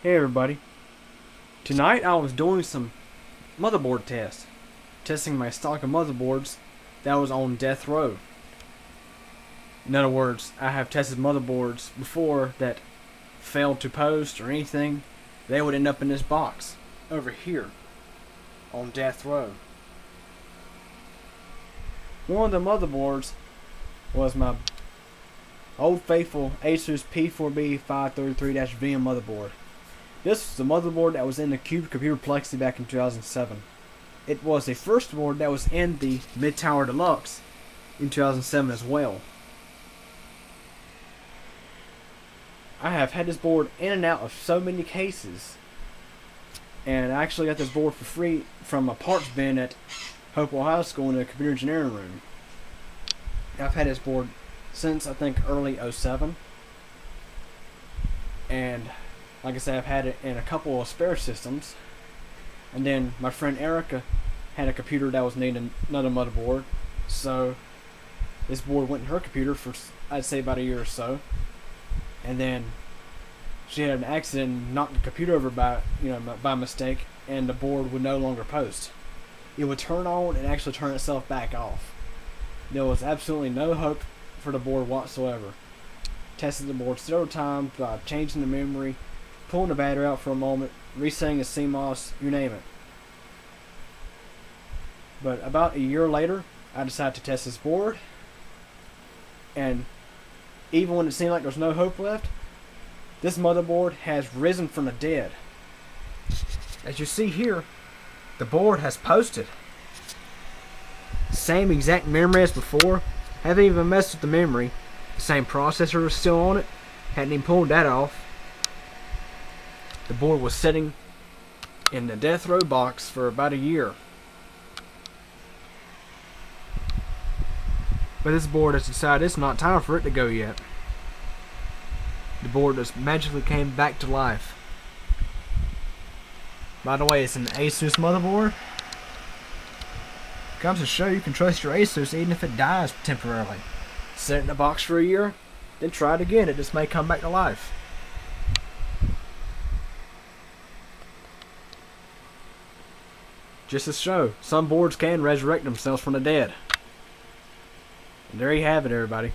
Hey everybody. Tonight I was doing some motherboard tests. Testing my stock of motherboards that was on death row. In other words, I have tested motherboards before that failed to post or anything. They would end up in this box over here on death row. One of the motherboards was my old faithful Asus P4B533-VM motherboard. This was the motherboard that was in the Cube Computer Plexi back in 2007. It was the first board that was in the Mid-Tower Deluxe in 2007 as well. I have had this board in and out of so many cases, and I actually got this board for free from a parts bin at Hopewell High School in the computer engineering room. I've had this board since I think early '07, and like I said, I've had it in a couple of spare systems, and then my friend Erica had a computer that was needing another motherboard, so this board went in her computer for I'd say about a year or so, and then she had an accident and knocked the computer over by mistake, and the board would no longer post. It would turn on and actually turn itself back off. There was absolutely no hope for the board whatsoever. Tested the board several times by changing the memory, pulling the battery out for a moment, resetting the CMOS, you name it. But about a year later, I decided to test this board, and even when it seemed like there was no hope left, this motherboard has risen from the dead. As you see here, the board has posted. Same exact memory as before. Haven't even messed with the memory. The same processor was still on it. Hadn't even pulled that off. The board was sitting in the death row box for about a year. But this board has decided it's not time for it to go yet. The board just magically came back to life. By the way, it's an Asus motherboard. Comes to show you can trust your Asus even if it dies temporarily. Set it in a box for a year, then try it again. It just may come back to life. Just to show, some boards can resurrect themselves from the dead. And there you have it, everybody.